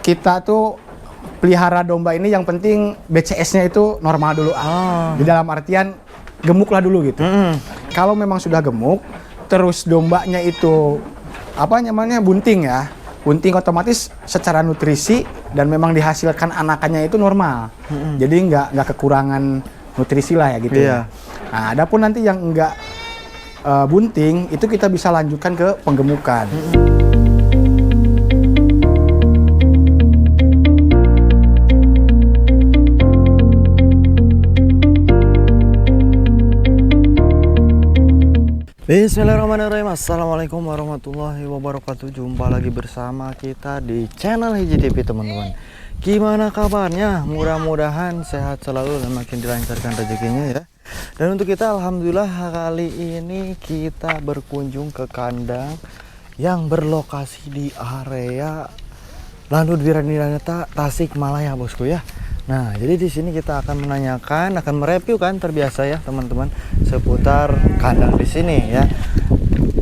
kita tuh pelihara domba ini yang penting BCS-nya itu normal dulu. Di dalam artian gemuk lah dulu gitu. Kalau memang sudah gemuk, terus dombanya itu bunting ya. Bunting otomatis secara nutrisi dan memang dihasilkan anakannya itu normal. Jadi nggak kekurangan nutrisi lah ya gitu. Ya. Nah, adapun nanti yang nggak bunting itu kita bisa lanjutkan ke penggemukan. Bismillahirrahmanirrahim. Assalamualaikum warahmatullahi wabarakatuh. Jumpa lagi bersama kita di channel Hiji TV, teman-teman. Gimana kabarnya? Mudah-mudahan sehat selalu dan makin dilancarkan rezekinya ya. Dan untuk kita, alhamdulillah kali ini kita berkunjung ke kandang yang berlokasi di area Lanut Wiranita, Tasikmalaya, bosku ya. Nah, jadi di sini kita akan menanyakan, akan mereview kan terbiasa ya teman-teman seputar kandang di sini ya.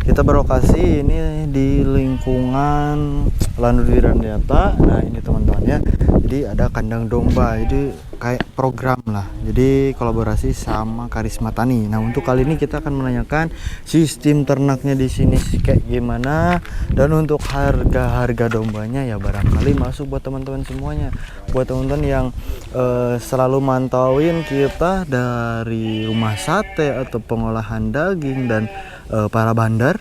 Kita berlokasi ini di lingkungan Lanut Wiranita. Nah, ini teman-teman ya. Jadi ada kandang domba. Jadi kayak program lah. Jadi kolaborasi sama Karisma Tani. Nah, untuk kali ini kita akan menanyakan sistem ternaknya di sini kayak gimana, dan untuk harga dombanya ya barangkali masuk buat teman-teman semuanya. Buat teman-teman yang selalu mantauin kita dari rumah sate atau pengolahan daging dan para bandar,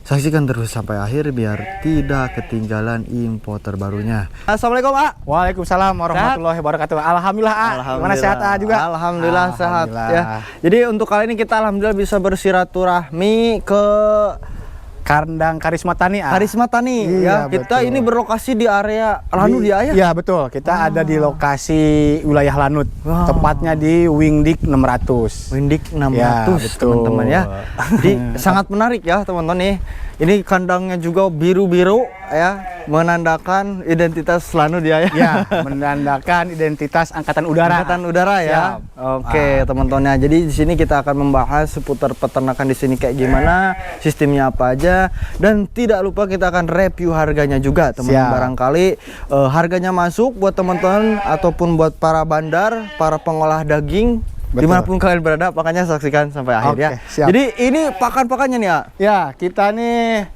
saksikan terus sampai akhir biar tidak ketinggalan info terbarunya. Assalamualaikum, A. Waalaikumsalam warahmatullahi wabarakatuh. Alhamdulillah, A. Gimana sehat, A juga? Alhamdulillah sehat ya. Jadi untuk kali ini kita alhamdulillah bisa bersiraturahmi ke kandang Karisma Tani, A. Karisma Tani ya. Kita betul. Ini berlokasi di area Lanut ya? Iya, betul. Kita ada di lokasi wilayah Lanut. Tepatnya di Wingdik 600. Wingdik 600 teman-teman ya. Jadi sangat menarik ya teman-teman nih. Ini kandangnya juga biru-biru ya, menandakan identitas Lanut ya. Ya, menandakan identitas Angkatan Udara. Angkatan Udara ya. Oke, teman-teman. Jadi di sini kita akan membahas seputar peternakan di sini kayak gimana, sistemnya apa aja, dan tidak lupa kita akan review harganya juga, teman-teman. Barangkali harganya masuk buat teman-teman ataupun buat para bandar, para pengolah daging. Betul. Dimanapun kalian berada, makanya saksikan sampai akhir ya. Siap. Jadi ini pakan-pakannya nih ya? Ya, kita nih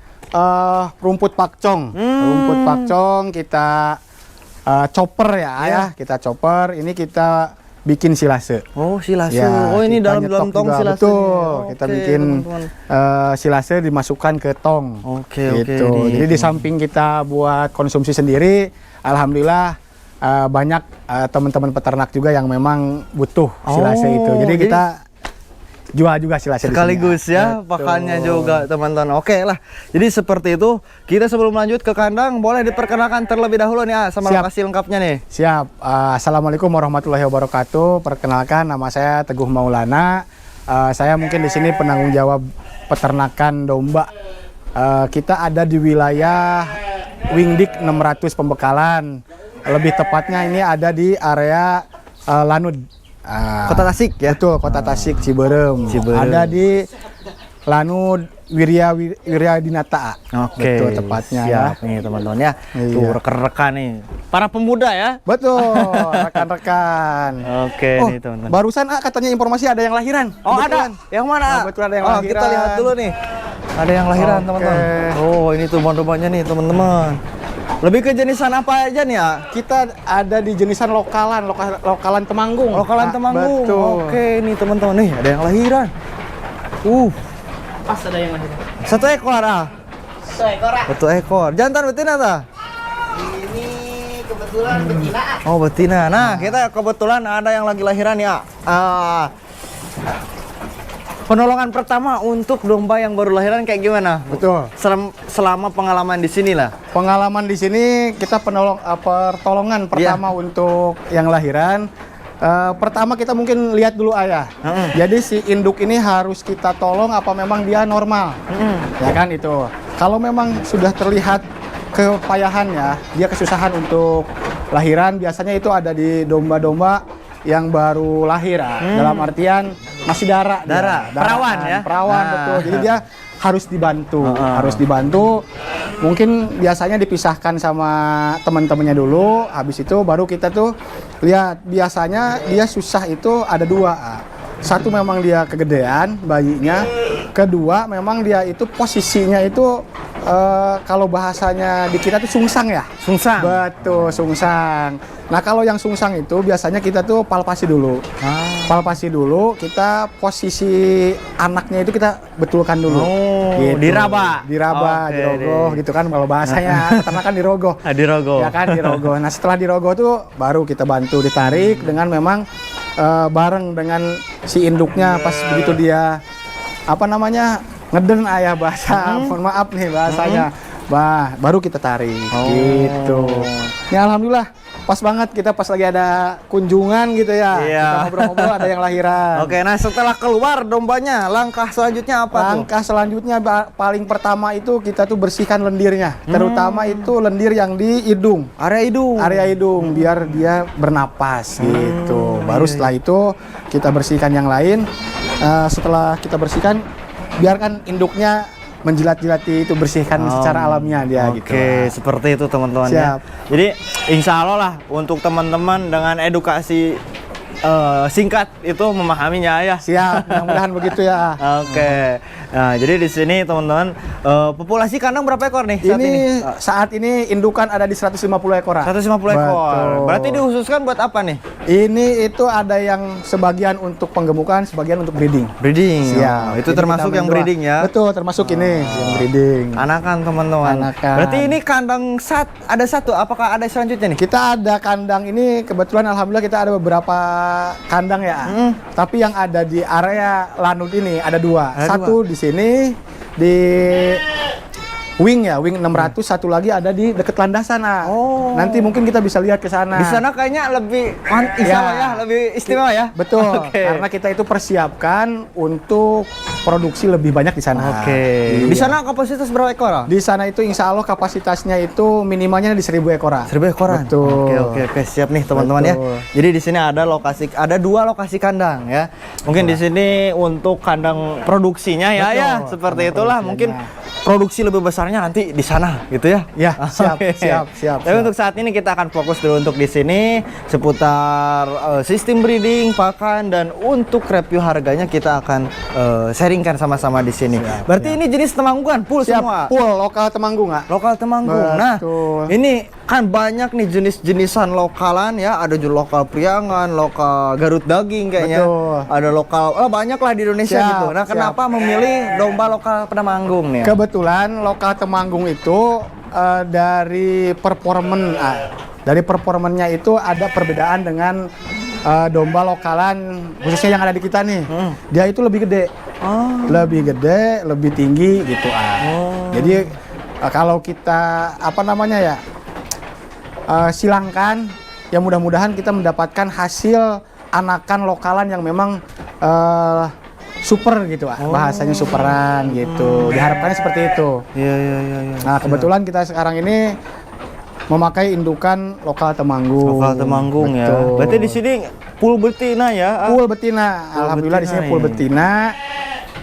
rumput pakcong. Rumput pakcong kita chopper ya. Kita chopper, ini kita bikin silase. Oh, silase. Ya, oh, ini dalam tong silase. Betul. Kita bikin silase dimasukkan ke tong. Gitu. Jadi di samping kita buat konsumsi sendiri, alhamdulillah banyak teman-teman peternak juga yang memang butuh silase itu. Jadi kita jual juga silase sekaligus ya, pakannya juga teman-teman. Oke lah. Jadi seperti itu. Kita sebelum lanjut ke kandang, boleh diperkenalkan terlebih dahulu nih sama lokasi lengkapnya nih. Siap. Assalamualaikum warahmatullahi wabarakatuh. Perkenalkan, nama saya Teguh Maulana. Saya mungkin di sini penanggung jawab peternakan domba. Kita ada di wilayah Wingdik 600 Pembekalan. Lebih tepatnya ini ada di area Lanut, Kota Tasik ya? Betul, Kota Tasik, Ciberem. Ada di Lanut Wiradinata. Oke, betul tepatnya. Siap ya. Nih teman-teman ya. Tuh rekan-rekan nih, para pemuda ya. Betul, rekan-rekan. Oke nih teman-teman. Barusan katanya informasi ada yang lahiran. Oh, kebetulan. Ada? Yang mana? Kebetulan ada yang lahiran. Kita lihat dulu nih. Ada yang lahiran teman-teman. Oh, ini tuh domba-dombanya nih teman-teman. Lebih ke jenisan apa aja nih ya? Kita ada di jenisan lokalan Temanggung. Lokalan Temanggung. Betul. Oke, nih teman-teman nih ada yang lahiran. Pas ada yang lahiran. Satu ekor ah. Satu ekor. Jantan betina ta? Ini kebetulan betina. Oh, betina. Nah, kita kebetulan ada yang lagi lahiran ya. Penolongan pertama untuk domba yang baru lahiran kayak gimana? Betul. Selama pengalaman di sini lah. Pengalaman di sini kita pertolongan pertama untuk yang lahiran. Pertama kita mungkin lihat dulu ayah. Jadi si induk ini harus kita tolong apa memang dia normal. Ya kan itu. Kalau memang sudah terlihat kepayahannya, dia kesusahan untuk lahiran, biasanya itu ada di domba-domba yang baru lahir. Dalam artian masih darah perawan ya. Perawan betul. Jadi dia harus dibantu, mungkin biasanya dipisahkan sama teman-temannya dulu, habis itu baru kita tuh lihat. Biasanya dia susah itu ada dua. Satu memang dia kegedean bayinya, kedua memang dia itu posisinya itu kalau bahasanya di kita tuh sungsang ya. Sungsang. Betul, sungsang. Nah, kalau yang sungsang itu biasanya kita tuh palpasi dulu. Palpasi dulu, kita posisi anaknya itu kita betulkan dulu. Diraba. Diraba, Oke, dirogoh gitu kan kalau bahasanya peternakan dirogoh. Dirogoh. Ya kan, dirogoh. Nah, setelah dirogoh tuh baru kita bantu ditarik dengan memang bareng dengan si induknya pas begitu dia apa namanya ngeden ayah bahasa, mohon maaf nih bahasanya, baru kita tarik gitu. Ya alhamdulillah pas banget kita pas lagi ada kunjungan gitu ya. Iya. Kita ngobrol-ngobrol ada yang lahiran. Oke, nah setelah keluar dombanya, langkah selanjutnya apa tuh? Langkah selanjutnya paling pertama itu kita tuh bersihkan lendirnya, terutama itu lendir yang di hidung. Area hidung. Area hidung biar dia bernapas gitu. Baru setelah itu kita bersihkan yang lain. Setelah kita bersihkan, biarkan induknya menjilat-jilati itu, bersihkan secara alamiah dia gitu. Oke, seperti itu teman-teman ya. Jadi insya Allah lah untuk teman-teman dengan edukasi singkat itu memahaminya ya. Siap, mudah-mudahan begitu ya. Oke. Nah, jadi di sini teman-teman populasi kandang berapa ekor nih Saat ini indukan ada di 150 ekor. 150 ekor. Betul. Berarti dihususkan buat apa nih? Ini itu ada yang sebagian untuk penggemukan, sebagian untuk breeding. Breeding. Siap. Itu Jadi termasuk kita yang menjual. breeding ya. Betul, termasuk ini yang breeding. Anakan teman-teman. Anakan. Berarti ini kandang ada satu. Apakah ada selanjutnya nih? Kita ada kandang ini, kebetulan alhamdulillah kita ada beberapa kandang ya. Tapi yang ada di area lanut ini ada dua. Satu di sini di wing ya, wing 600, satu lagi ada di deket landasan. Nanti mungkin kita bisa lihat ke sana. Di sana kayaknya lebih lebih istimewa ya. Betul. Karena kita itu persiapkan untuk produksi lebih banyak di sana. Di sana kapasitas berapa ekor? Di sana itu insya Allah kapasitasnya itu minimalnya di 1000 ekor. 1000 ekoran. Betul. Oke, siap nih teman-teman ya. Jadi di sini ada dua lokasi kandang ya. Mungkin di sini untuk kandang produksinya ya, seperti itulah. Mungkin produksi lebih besarnya nanti di sana gitu ya. Ya, siap. Tapi untuk saat ini kita akan fokus dulu untuk di sini seputar sistem breeding, pakan, dan untuk review harganya kita akan sharingkan sama-sama di sini. Berarti ini jenis temanggungan full semua. Full lokal Temanggung, nggak? Lokal Temanggung. Nah, ini kan banyak nih jenis-jenisan lokalan ya. Ada juga lokal Priangan, lokal Garut daging kayaknya. Ada lokal, banyak lah di Indonesia gitu. Nah, kenapa memilih domba lokal Temanggung nih? Kebetulan lokal Temanggung itu dari performanya itu ada perbedaan dengan domba lokalan khususnya yang ada di kita nih. Dia itu lebih gede. Lebih tinggi gitu. Jadi kalau kita silangkan, ya mudah-mudahan kita mendapatkan hasil anakan lokalan yang memang super gitu, bahasanya superan gitu. Diharapkannya seperti itu. Iya. Nah, kebetulan kita sekarang ini memakai indukan lokal Temanggung. Lokal Temanggung ya. Berarti di sini full betina ya? Full betina. Alhamdulillah di sini full betina.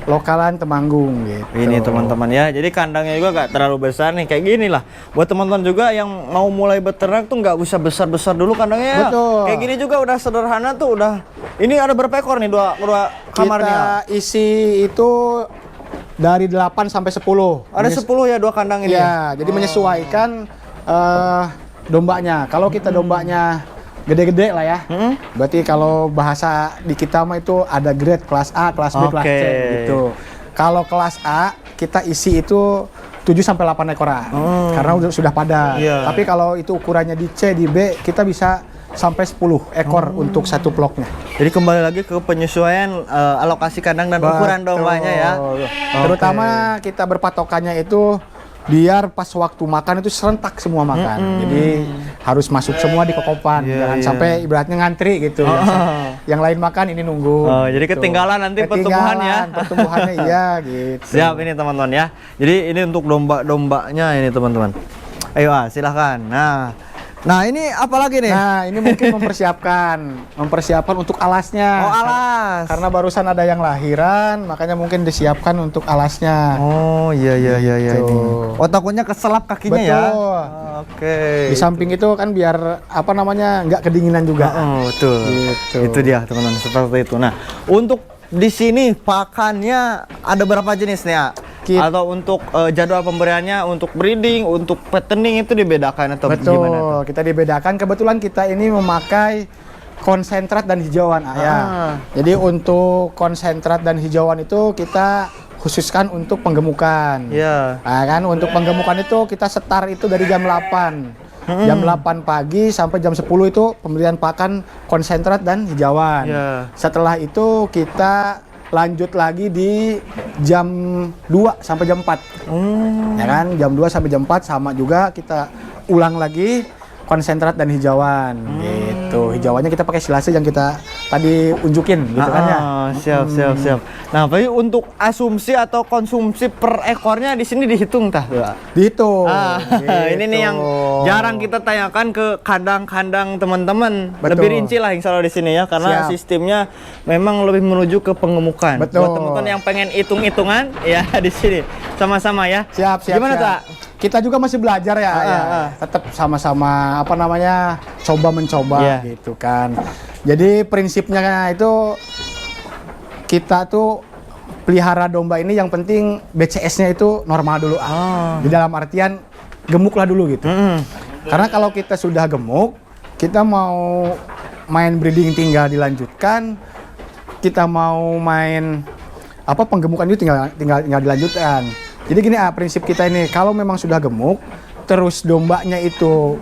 Lokalan Temanggung gitu. Ini teman-teman ya. Jadi kandangnya juga gak terlalu besar nih, kayak gini lah. Buat teman-teman juga yang mau mulai beternak tuh nggak usah besar-besar dulu kandangnya. Betul. Kayak gini juga udah sederhana tuh udah. Ini ada berapa ekor nih dua kamarnya? Kita isi itu dari 8 sampai 10. Ada 10 ya dua kandang ini. Ya, jadi menyesuaikan dombanya. Kalau kita dombanya gede-gede lah ya. Berarti kalau bahasa di kita mah itu ada grade kelas A, kelas B, kelas C gitu. Kalau kelas A kita isi itu 7 sampai 8 ekoran. Karena sudah padat. Tapi kalau itu ukurannya di C, di B, kita bisa sampai 10 ekor untuk satu bloknya. Jadi kembali lagi ke penyesuaian alokasi kandang dan ukuran dombanya ya. Terutama kita berpatokannya itu biar pas waktu makan itu serentak semua makan. Jadi harus masuk semua di kokopan. Jangan sampai ibaratnya ngantri gitu. Yang lain makan ini nunggu. Jadi gitu. ketinggalan nanti pertumbuhannya. Pertumbuhannya iya gitu. Siap ini teman-teman ya. Jadi ini untuk domba-dombanya ini teman-teman. Ayo silahkan. Nah, Nah, ini apa lagi nih? Nah, ini mungkin mempersiapkan untuk alasnya. Oh, alas. Karena barusan ada yang lahiran, makanya mungkin disiapkan untuk alasnya. Oh, iya Gitu. ini. Oh, takutnya keselap kakinya ya. Betul. Oke. Di samping itu kan biar apa namanya nggak kedinginan juga. Oh, betul. Gitu. Itu dia, teman-teman, seperti itu. Nah, untuk di sini pakannya ada berapa jenis nih, ya? Atau untuk jadwal pemberiannya untuk breeding, untuk fattening itu dibedakan atau Betul, gimana tuh? kita dibedakan. Kebetulan kita ini memakai konsentrat dan hijauan, ya. Jadi untuk konsentrat dan hijauan itu kita khususkan untuk penggemukan. Iya. Nah, kan untuk penggemukan itu kita setar itu dari jam 8. Jam 8 pagi sampai jam 10 itu pemberian pakan konsentrat dan hijauan. Iya. Setelah itu kita lanjut lagi di jam 2 sampai jam 4. Ya kan? Jam 2 sampai jam 4 sama juga kita ulang lagi konsentrat dan hijauan gitu. Hijauannya kita pakai silase yang kita tadi unjukin gitu kan ya. Siap. Nah, tapi untuk asumsi atau konsumsi per ekornya di sini dihitung tah? Dihitung. Gitu. Ini nih yang jarang kita tanyakan ke kandang-kandang teman-teman. Betul. Lebih rinci lah insya Allah di sini ya, karena sistemnya memang lebih menuju ke penggemukan. Betul. Buat teman-teman yang pengen hitung-hitungan ya di sini sama-sama ya. Siap. Gimana tak? Kita juga masih belajar ya, tetap sama-sama apa namanya coba mencoba gitu kan. Jadi prinsipnya itu kita tuh pelihara domba ini yang penting BCS-nya itu normal dulu. Di dalam artian gemuk lah dulu gitu. Karena kalau kita sudah gemuk, kita mau main breeding tinggal dilanjutkan, kita mau main apa penggemukan itu tinggal dilanjutkan. Jadi gini prinsip kita ini, kalau memang sudah gemuk, terus dombanya itu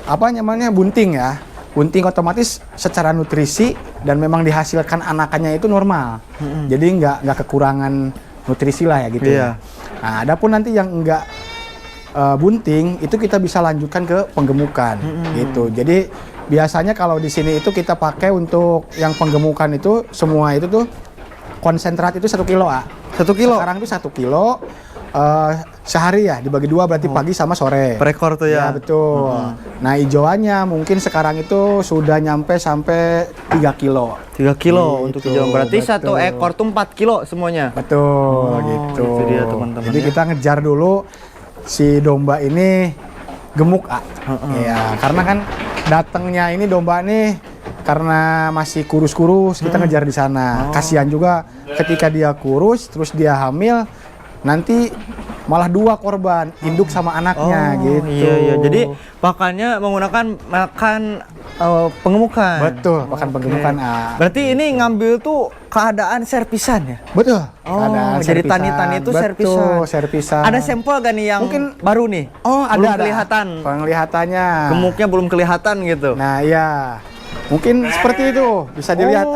apa namanya bunting ya, bunting otomatis secara nutrisi dan memang dihasilkan anakannya itu normal. Jadi nggak kekurangan nutrisi lah ya gitu. Ya. Nah, adapun nanti yang nggak bunting itu kita bisa lanjutkan ke penggemukan gitu. Jadi biasanya kalau di sini itu kita pakai untuk yang penggemukan itu semua itu tuh konsentrat itu 1 kilo. 1 kilo. Sekarang itu 1 kilo. Sehari ya dibagi 2 berarti pagi sama sore. Per ekor tuh ya. Ya betul. Nah hijauannya mungkin sekarang itu sudah nyampe sampai 3 kilo. 3 kilo gitu, untuk hijauan. Berarti betul. 1 ekor tuh 4 kilo semuanya. Betul gitu. Itu dia teman-teman. Jadi kita ngejar dulu si domba ini gemuk. Ya karena kan datangnya ini domba nih karena masih kurus-kurus kita ngejar di sana. Kasihan juga ketika dia kurus terus dia hamil. Nanti malah 2 korban, induk sama anaknya gitu. Iya. Jadi pakannya menggunakan makan penggemukan. Betul, pakan penggemukan. Berarti ini ngambil tuh keadaan servisan ya? Betul. Jadi tani-tani itu servisan. Betul, servisan. Ada sampel gak nih yang mungkin baru nih? Oh, belum ada. kelihatan. Penglihatannya. Gemuknya belum kelihatan gitu. Nah, iya. Mungkin seperti itu, bisa dilihat.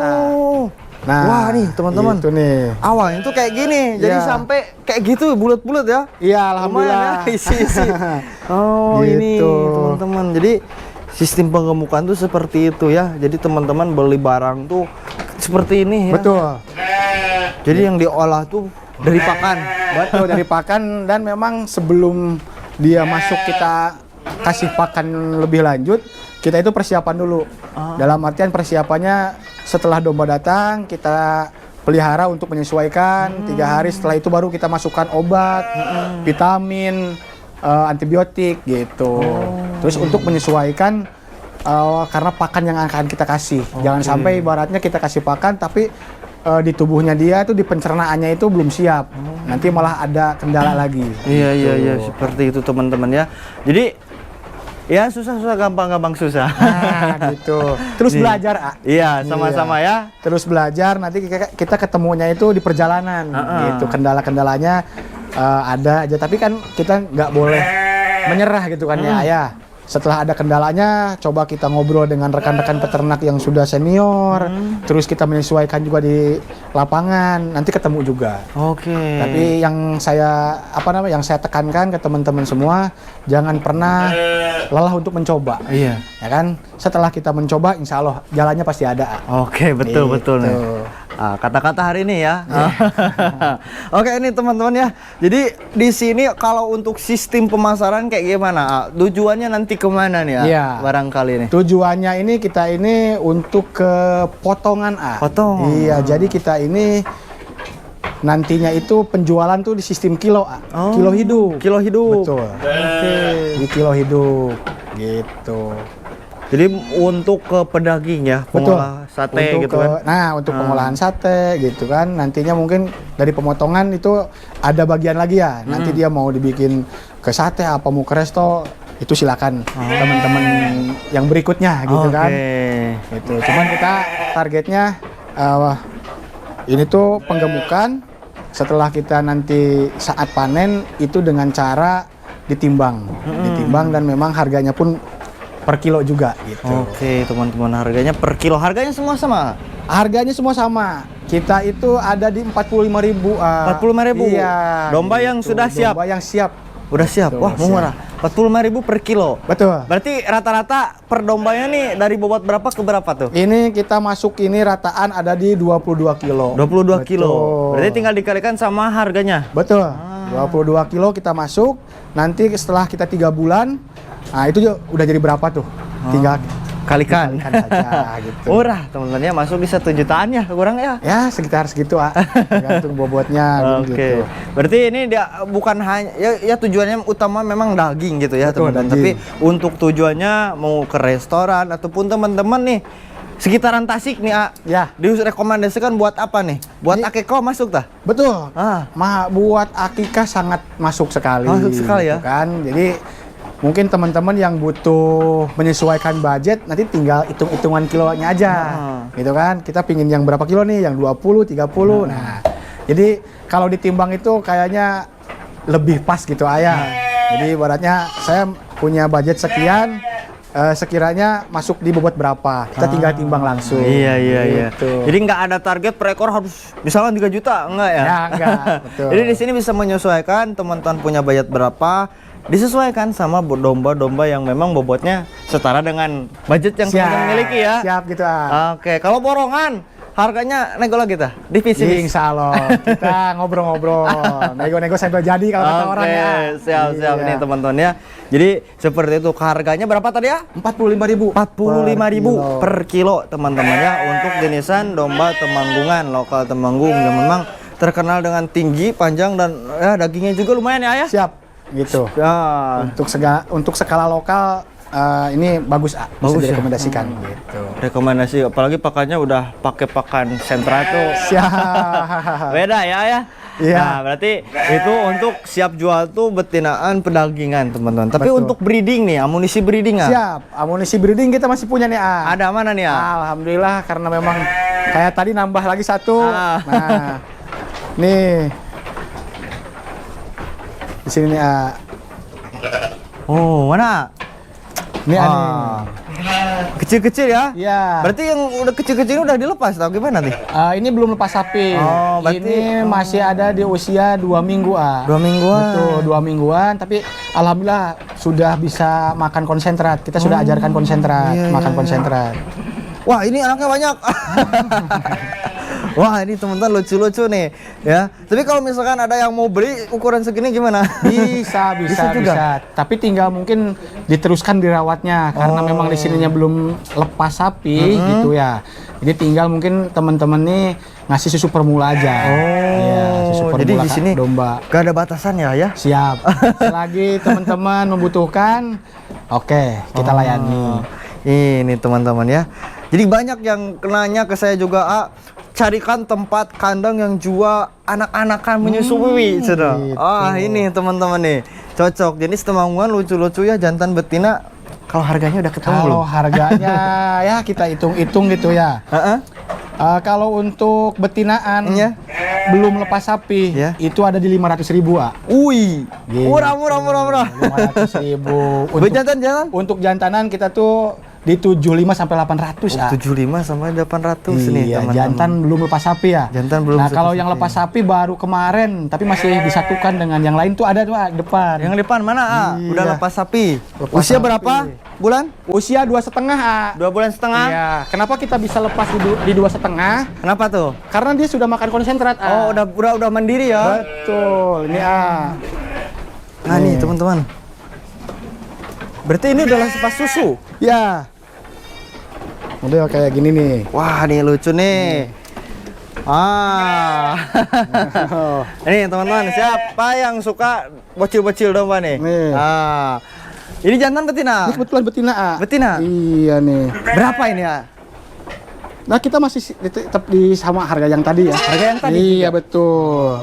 Nah, wah nih teman-teman. Itu nih. Awalnya tuh kayak gini, jadi sampai kayak gitu bulat-bulat ya. Iya, alhamdulillah. Ya, isi-isi. Ini gitu. teman-teman. Jadi sistem penggemukan tuh seperti itu ya. Jadi teman-teman beli barang tuh seperti ini ya. Betul. Jadi yang diolah tuh dari pakan. Betul, dari pakan dan memang sebelum dia masuk kita kasih pakan lebih lanjut, kita itu persiapan dulu. Dalam artian persiapannya setelah domba datang kita pelihara untuk menyesuaikan 3 hari, setelah itu baru kita masukkan obat, vitamin, antibiotik gitu. Terus untuk menyesuaikan karena pakan yang akan kita kasih. Jangan sampai ibaratnya kita kasih pakan tapi di tubuhnya dia itu di pencernaannya itu belum siap. Nanti malah ada kendala lagi. Iya, seperti itu teman-teman ya. Jadi ya susah-susah gampang susah. Nah, gitu. Terus belajar, Iya, sama-sama ya. Terus belajar, nanti kita ketemunya itu di perjalanan. Gitu. Kendala-kendalanya ada aja, tapi kan kita nggak boleh menyerah gitu kan ya. Setelah ada kendalanya, coba kita ngobrol dengan rekan-rekan peternak yang sudah senior, terus kita menyesuaikan juga di lapangan, nanti ketemu juga. Tapi yang saya yang saya tekankan ke teman-teman semua, jangan pernah lelah untuk mencoba. Iya. Ya kan? Setelah kita mencoba, insya Allah jalannya pasti ada. Betul nih. Kata-kata hari ini ya. Oke, ini teman-teman ya. Jadi di sini kalau untuk sistem pemasaran kayak gimana? Tujuannya nanti kemana nih ya? Iya. Barangkali nih. Tujuannya ini kita ini untuk ke potongan Potong. Iya, jadi kita ini nantinya itu penjualan tuh di sistem kilo kilo hidup. Kilo hidup. Betul. Oke. Di kilo hidup gitu. Jadi untuk ke pedaging ya, Betul. pengolah sate Untuk gitu kan. Nah, untuk pengolahan sate gitu kan. Nantinya mungkin dari pemotongan itu ada bagian lagi ya. Nanti dia mau dibikin ke sate apa mau ke resto, itu silakan teman-teman yang berikutnya gitu kan. Gitu. Cuman kita targetnya ini tuh penggemukan. Setelah kita nanti saat panen itu dengan cara ditimbang. Ditimbang dan memang harganya pun per kilo juga gitu. Oke, teman-teman, harganya per kilo. Harganya semua sama? Harganya semua sama. Kita itu ada di 45.000. 45.000? Iya. Domba yang sudah siap? Domba yang siap. Udah siap? Betul, Wah, murah. 45.000 per kilo. Betul. Berarti rata-rata per dombanya nih dari bobot berapa ke berapa tuh? Ini kita masuk ini rataan ada di 22 kilo. 22 kilo. Betul. Berarti tinggal dikalikan sama harganya. Betul. 22 kilo kita masuk. Nanti setelah kita 3 bulan, nah itu udah jadi berapa tuh? Tinggal Kalikan. saja gitu. Murah, teman-teman ya. Masuk di 1 jutaan ya, kurang ya. Ya sekitar segitu tergantung bobotnya Oke. gitu. Berarti ini dia bukan hanya ya tujuannya utama memang daging gitu ya, Betul, teman-teman. Tapi untuk tujuannya mau ke restoran ataupun teman-teman nih sekitaran Tasik nih, Ya. direkomendasikan buat apa nih? Buat akeko masuk tah? Betul. Ah. Buat akikah sangat masuk sekali. Masuk sekali ya? gitu kan. Jadi mungkin teman-teman yang butuh menyesuaikan budget nanti tinggal hitung-hitungan kilonya aja. Gitu kan. Kita pingin yang berapa kilo nih? Yang 20, 30. Nah, jadi kalau ditimbang itu kayaknya lebih pas gitu ayah. Jadi ibaratnya saya punya budget sekian, sekiranya masuk di bobot berapa, kita tinggal timbang langsung. Iya. Gitu. Jadi nggak ada target per ekor harus misalkan 3 juta, enggak ya? Ya, enggak, betul. Jadi di sini bisa menyesuaikan teman-teman punya budget berapa, disesuaikan sama domba-domba yang memang bobotnya setara dengan budget yang teman-teman miliki ya. Siap gitu Oke, kalau borongan harganya nego lagi tah? Di visi. Insya Allah kita ngobrol-ngobrol, nego-nego sampai jadi kalau kata orang ya. Siap Iya. nih teman-teman ya. Jadi seperti itu, harganya berapa tadi ya? 45.000. 45.000 per kilo teman-teman ya, untuk jenisan domba Temanggungan, lokal Temanggung yang memang terkenal dengan tinggi, panjang, dan ya dagingnya juga lumayan ya ayah. Siap gitu. Ya, Untuk skala lokal ini bagus, bisa Bagus ya? direkomendasikan gitu. rekomendasi, apalagi pakannya udah pakai pakan sentra tuh. Siap. Beda ya ya. Iya. Nah, berarti itu untuk siap jual tuh betinaan pedagingan teman-teman. Tapi Betul. untuk breeding nih, amunisi breeding Siap. Amunisi breeding kita masih punya nih ada mana nih ya? Alhamdulillah, karena memang kayak tadi nambah lagi satu. Nah, nih di sini nih Oh, mana? Ini Kecil-kecil ya? Iya. Berarti yang udah kecil-kecil udah dilepas atau gimana nih? Ini belum lepas sapi. Oh, berarti- Ini masih ada di usia 2 minggu 2 mingguan. Betul, 2 mingguan. Tapi alhamdulillah sudah bisa makan konsentrat. Kita sudah ajarkan konsentrat, makan konsentrat. Wah, ini anaknya banyak. Wah, ini teman-teman lucu-lucu nih ya. Tapi kalau misalkan ada yang mau beli ukuran segini gimana? Bisa juga. Tapi tinggal mungkin diteruskan dirawatnya karena memang di sininya belum lepas sapi gitu ya. Jadi tinggal mungkin teman-teman nih ngasih susu formula aja. Iya, susu formula jadi di sini domba. gak ada batasan ya? Siap. Selagi teman-teman membutuhkan, oke, kita layani. Ini teman-teman ya. Jadi banyak yang nanya ke saya juga, carikan tempat kandang yang jual anak-anakan menyusui. Gitu. Ini teman-teman nih, cocok. Jadi Temanggungan lucu-lucu ya, jantan betina. Kalau harganya udah ketemu belum? Kalau harganya ya kita hitung-hitung gitu ya. Kalau untuk betinaan belum lepas sapi, itu ada di 500.000 Wih, Gitu. murah. 500.000. Jantan-jantan? Untuk jantanan kita tuh di 75 sampai 800 ah. 75 sampai 800 nih Iya, teman-teman. jantan belum lepas sapi ya. Jantan belum Nah, kalau lepas yang sapi. lepas sapi baru kemarin, tapi masih disatukan dengan yang lain tuh ada tuh ah, depan. Yang depan mana ah? Iya. Udah lepas sapi. Lepas Usia sapi. berapa bulan? Usia 2,5 ah. 2 bulan setengah. Iya, kenapa kita bisa lepas di 2,5? Kenapa tuh? Karena dia sudah makan konsentrat ah. Oh, udah mandiri ya. Betul, ini ah. Nah, nih teman-teman. Berarti ini udah lepas susu. Ya. Model kayak gini nih. Wah, nih lucu nih. Ah. Ini teman-teman, siapa yang suka bocil-bocil domba nih? Nih. Ah. Ini jantan betina. Ini kebetulan betina ah. Betina. Iya nih. Berapa ini ya? Nah, kita masih tetap di sama harga yang tadi ya. Harga yang tadi Iya, betul.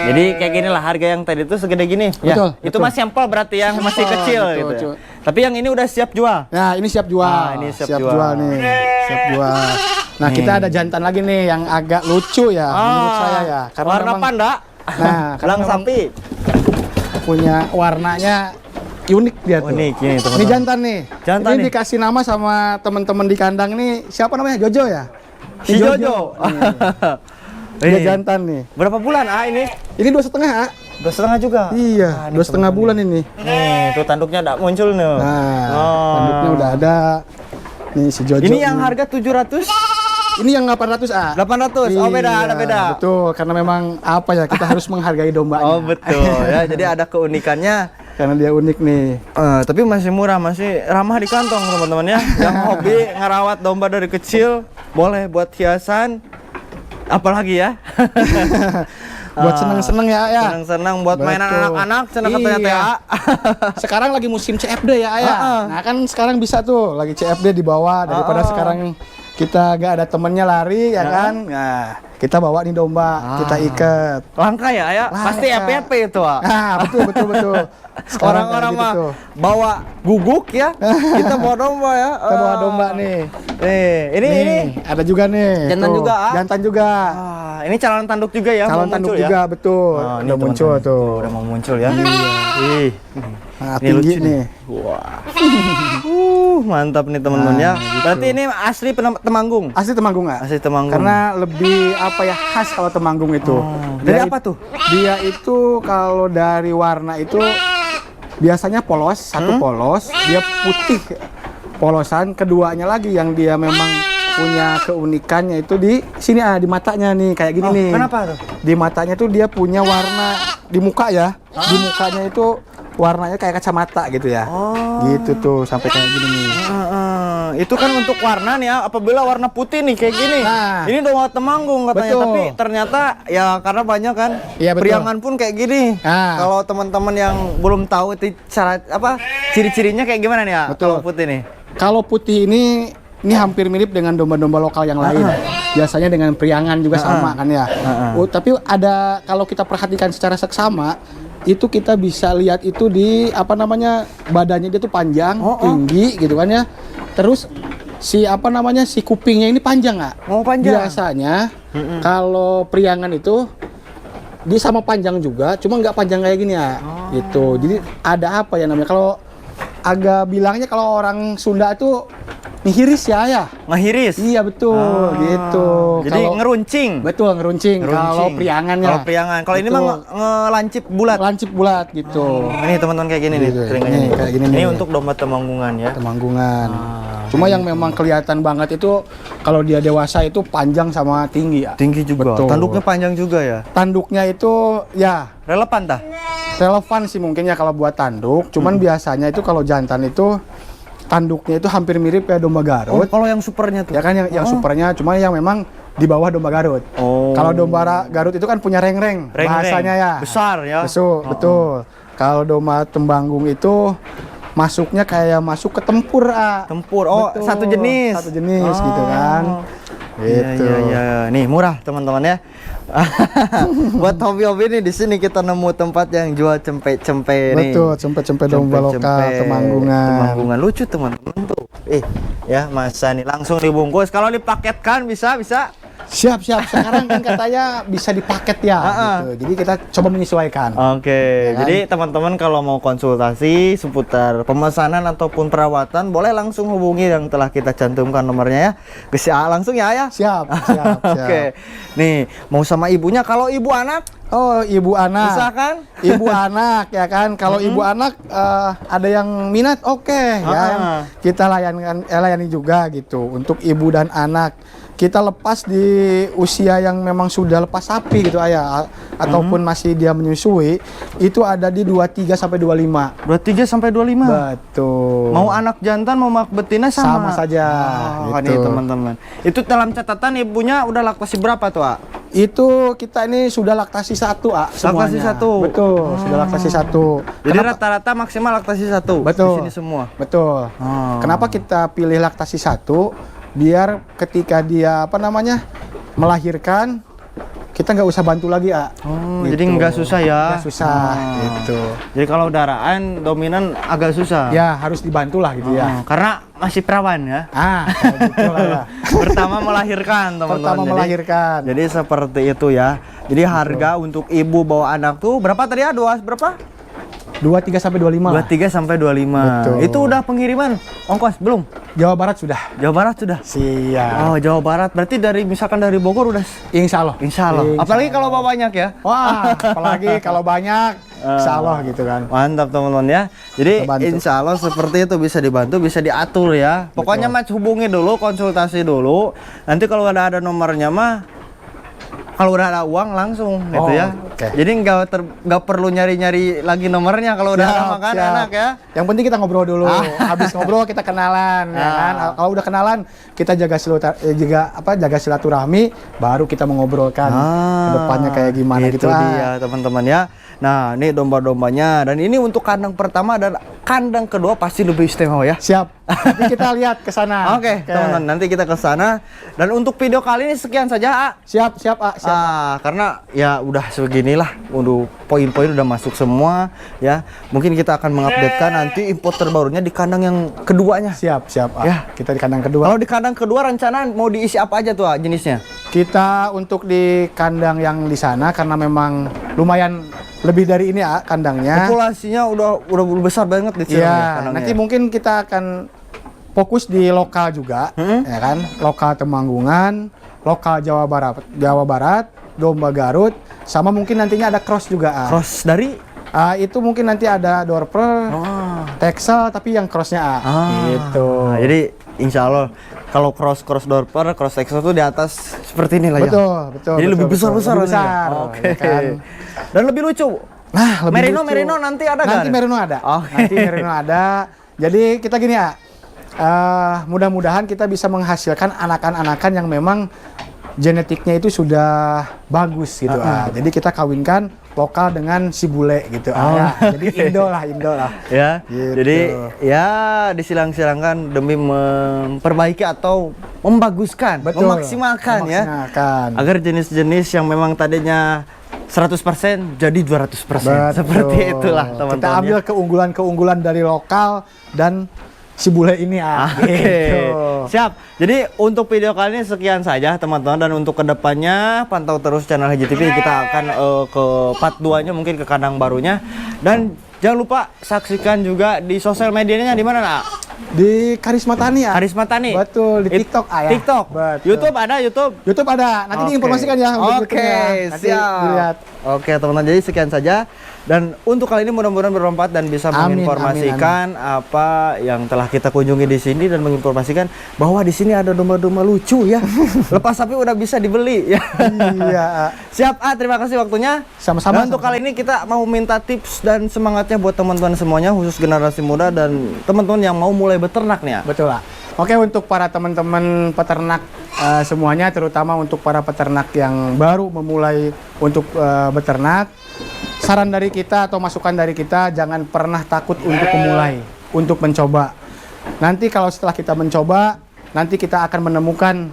Jadi kayak gini lah, harga yang tadi itu segede gini. Betul, Ya, itu betul. masih sampel berarti yang masih kecil betul, gitu. betul. Tapi yang ini udah siap jual. Nah, ini siap jual. Ah, ini siap jual. nih. Siap jual. Nah, kita ada jantan lagi nih yang agak lucu ya menurut saya ya. Karena warna memang panda. Nah, karena Belang memang sapi. punya warnanya unik dia tuh. Unik ini Ini teman-teman. jantan nih. Jantan ini nih. dikasih nama sama teman-teman di kandang nih. Siapa namanya? Jojo ya? Si Ini Jojo. Dia Nih. jantan nih. Berapa bulan ah ini? Ini 2,5 ah. 2,5 juga. Iya, Ah, ini 2,5 bulan ini. Nih, tuh tanduknya udah muncul nih. Nah, Oh. tanduknya udah ada. Nih si Jojo. Ini yang nih. harga 700? Ini yang 800 ah. 800. Oh, beda, ada Iya, beda. Betul, karena memang apa ya, kita harus menghargai dombanya. Oh, betul ya. Jadi ada keunikannya. Karena dia unik nih. Tapi masih murah, masih ramah di kantong teman-teman ya. Yang hobi ngerawat domba dari kecil, boleh buat hiasan. Apalagi ya. Buat seneng-seneng ya. Senang-senang buat mainan Betul. anak-anak, senang katanya Iya. TA. Sekarang lagi musim CFD ya. Nah kan sekarang bisa tuh lagi CFD di bawah daripada sekarang kita gak ada temennya lari ya kan. Nah kita bawa nih domba, kita ikat. Langka ya, ya. Langka. Pasti FPP itu, ah. Nah betul. Sekarang Orang-orang kayak mah gitu tuh. bawa guguk ya. Kita bawa domba ya. Kita bawa domba nih. Nih, ini. Nih, ada juga nih. Jantan tuh. juga, ah? Jantan juga. Ah, ini calon tanduk juga ya. Calon mau tanduk muncul juga ya? betul. Oh, ini Udah muncul teman-teman. tuh. Udah mau muncul ya. Ih. Nah, Ini tinggi lucu nih. Wah. Mantap nih teman-teman ya. Berarti ini asli Temanggung. Asli Temanggung nggak? Asli Temanggung. Karena lebih apa ya khas kalau Temanggung itu. Dari Dia apa it- tuh? Dia itu kalau dari warna itu biasanya polos, satu polos, dia putih polosan, keduanya lagi yang dia memang punya keunikannya itu di sini di matanya nih kayak gini nih. Kenapa tuh? Di matanya tuh dia punya warna di muka ya. Di mukanya itu warnanya kayak kacamata gitu ya. Gitu tuh sampai kayak gini nih. Itu kan untuk warna nih ya. Apabila warna putih nih kayak gini. Nah. Ini domba Temanggung katanya. Betul. Tapi ternyata ya karena banyak kan. Iya, betul. Priangan pun kayak gini. Nah. Kalau teman-teman yang belum tahu itu cara apa ciri-cirinya kayak gimana nih ya? Betul. Kalau putih nih. Kalau putih ini hampir mirip dengan domba-domba lokal yang lain. Biasanya dengan priangan juga sama kan ya. Tapi ada kalau kita perhatikan secara seksama itu kita bisa lihat itu di apa namanya badannya dia tuh panjang, tinggi gitu kan ya. Terus si apa namanya si kupingnya ini panjang nggak? Oh, panjang. Biasanya kalau priangan itu dia sama panjang juga, cuma nggak panjang kayak gini ya. Gitu. Jadi ada apa ya namanya kalau agak bilangnya kalau orang Sunda itu ngihiris ya. Ngehiris. Iya betul, gitu. Jadi Kalau- ngeruncing. betul ngeruncing. Kalau priangannya. Kalau priangan. Kalau ini mah Betul. ngelancip bulat. lancip bulat gitu. Ini teman-teman kayak gini nih Gitu. telinganya Nih, nih. kayak gini Ini nih. untuk domba Temanggungan ya. Temanggungan. Cuma yang memang kelihatan banget itu kalau dia dewasa itu panjang sama tinggi ya. Tinggi juga. Betul. Tanduknya panjang juga ya. Tanduknya itu ya Relevan dah. relevan sih mungkin ya kalau buat tanduk. Cuman biasanya itu kalau jantan itu tanduknya itu hampir mirip kayak domba Garut. Kalau yang supernya tuh. Ya kan yang supernya cuma yang memang di bawah domba Garut. Oh. Kalau domba Garut itu kan punya rengreng Rengreng. bahasanya ya. Besar ya. Betul. Kalau domba Temanggung itu masuknya kayak masuk ke tempur. Tempur. Oh, Betul. satu jenis. Satu jenis gitu kan. Gitu. Iya. Nih murah teman-teman ya. Buat hobi-hobi nih di sini kita nemu tempat yang jual cempe-cempe nih. Betul, cempe-cempe domba lokal Temanggungan. Temanggungan lucu teman-teman tuh. Ya masa nih langsung dibungkus. Kalau dipaketkan bisa. Siap. Sekarang kan katanya bisa dipaket ya. Gitu. Jadi kita coba menyesuaikan. Oke, Ya kan? jadi teman-teman kalau mau konsultasi seputar pemesanan ataupun perawatan, boleh langsung hubungi yang telah kita cantumkan nomornya ya. Ke langsung ya. Siap. Oke, nih mau sama ibunya. Kalau ibu anak, Oh, ibu anak. misalkan? Ibu anak ya kan. Kalau ibu anak ada yang minat, oke ya. Kita layani juga gitu untuk ibu dan anak. Kita lepas di usia yang memang sudah lepas sapi gitu ayah ataupun masih dia menyusui, itu ada di 23 sampai 25. 23 sampai 25. Betul. Mau anak jantan mau anak betina sama. Sama saja. Oh, gitu. nih teman-teman. Itu dalam catatan ibunya udah laktasi berapa tuh, A? Itu kita ini sudah laktasi 1, semuanya. Laktasi 1. Betul, sudah laktasi 1. Jadi rata-rata maksimal laktasi 1 Betul. di sini semua. Betul. Oh. Kenapa kita pilih laktasi 1? Biar ketika dia melahirkan, kita nggak usah bantu lagi, Oh, jadi nggak susah ya? Nggak susah, gitu. Jadi kalau daraan dominan agak susah. Ya harus dibantu lah gitu ya. Karena masih perawan ya. Kayak gitu lah. Pertama melahirkan teman-teman. Pertama melahirkan. Jadi seperti itu ya. Jadi harga untuk ibu bawa anak tuh berapa tadi ya? Berapa? 23 sampai 25. 23 sampai 25. Betul. Itu udah pengiriman ongkos belum? Jawa Barat sudah. Jawa Barat sudah. Siap. Oh, Jawa Barat. Berarti misalkan dari Bogor udah. Insya Allah. Insya Allah. Apalagi kalau bawa banyak ya. Wah, apalagi kalau banyak, insya Allah gitu kan. Mantap teman-teman ya. Jadi Kita bantu. insya Allah seperti itu bisa dibantu, bisa diatur ya. Pokoknya mas hubungi dulu, konsultasi dulu. Nanti kalau ada nomornya mah, kalau udah ada uang langsung gitu ya. Oke. Jadi nggak perlu nyari-nyari lagi nomornya kalau udah ada makan enak ya. Yang penting kita ngobrol dulu. Habis ngobrol kita kenalan, ya kan. Kalau udah kenalan, kita jaga silaturahmi, baru kita mengobrolkan kedepannya kayak gimana itu gitu. dia teman-teman ya. Nah, ini domba-dombanya dan ini untuk kandang pertama dan kandang kedua pasti lebih istimewa ya. Siap. Nanti kita lihat ke sana. Oke, teman-teman, nanti kita ke sana. Dan untuk video kali ini sekian saja, A. Siap. Karena ya udah seginilah, untuk poin-poin udah masuk semua ya. Mungkin kita akan mengupdatekan nanti info terbarunya di kandang yang keduanya. Siap. Ya. Kita di kandang kedua. Kalau di kandang kedua rencana mau diisi apa aja tuh, A, jenisnya? Kita untuk di kandang yang di sana karena memang lumayan lebih dari ini kandangnya. Populasinya udah besar banget di sini. Iya, nanti mungkin kita akan fokus di lokal juga, ya kan? Lokal Temanggungan, lokal Jawa Barat, domba Garut, sama mungkin nantinya ada cross juga. Cross dari? Itu mungkin nanti ada Dorper, Texel, tapi yang crossnya gitu. Nah, jadi insya Allah kalau cross Dorper, cross Texel tuh di atas seperti ini lah ya. Betul. Jadi lebih besar. Lebih besar. Oke. Ya kan? Dan lebih lucu. Nah, lebih lucu. Merino nanti ada kan? Nanti Merino ada. Oke. Nanti Merino ada. Jadi kita gini mudah-mudahan kita bisa menghasilkan anakan-anakan yang memang genetiknya itu sudah bagus gitu. Jadi kita kawinkan lokal dengan si bule gitu. Jadi Indo lah. Ya. Gitu. Jadi ya disilang-silangkan demi memperbaiki atau membaguskan, memaksimalkan ya. Agar jenis-jenis yang memang tadinya 100% jadi 200%. Seperti itulah teman-teman. Kita ambil keunggulan-keunggulan dari lokal dan si bule ini gitu. Siap. Jadi untuk video kali ini sekian saja teman-teman, dan untuk kedepannya pantau terus channel HJTV. Kita akan ke part 2 nya mungkin ke kandang barunya, dan jangan lupa saksikan juga di sosial medianya di mana, Nak? Di Karisma Tani Karisma Tani. Betul, di TikTok ya. TikTok. Betul. YouTube ada, YouTube ada. Nanti diinformasikan ya. Nanti siap. Oke teman-teman, jadi sekian saja. Dan untuk kali ini mudah-mudahan bermanfaat dan bisa menginformasikan apa yang telah kita kunjungi di sini, dan menginformasikan bahwa di sini ada domba-domba lucu ya. Lepas sapi udah bisa dibeli ya. Iya. Siap, terima kasih waktunya. Sama-sama. Dan untuk kali ini kita mau minta tips dan semangatnya buat teman-teman semuanya, khusus generasi muda dan teman-teman yang mau mulai beternak nih ya. Betul lah. Oke, untuk para teman-teman peternak semuanya, terutama untuk para peternak yang baru memulai untuk beternak, saran dari kita atau masukan dari kita, jangan pernah takut untuk memulai, untuk mencoba. Nanti kalau setelah kita mencoba, nanti kita akan menemukan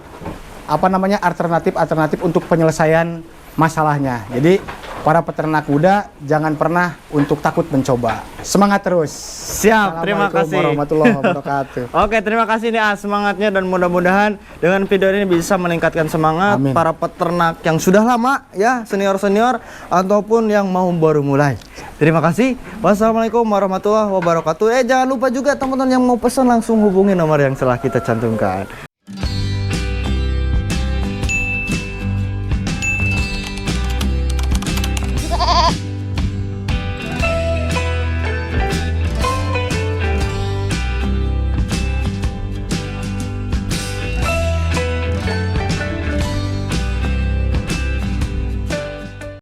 alternatif untuk penyelesaian masalahnya. Jadi para peternak kuda jangan pernah untuk takut mencoba. Semangat terus. Siap, terima Assalamualaikum kasih. warahmatullahi wabarakatuh. Oke, terima kasih nih semangatnya, dan mudah-mudahan dengan video ini bisa meningkatkan semangat Amin. para peternak yang sudah lama ya, senior-senior ataupun yang mau baru mulai. Terima kasih. Wassalamualaikum warahmatullahi wabarakatuh. Jangan lupa juga teman-teman yang mau pesan langsung hubungi nomor yang telah kita cantumkan.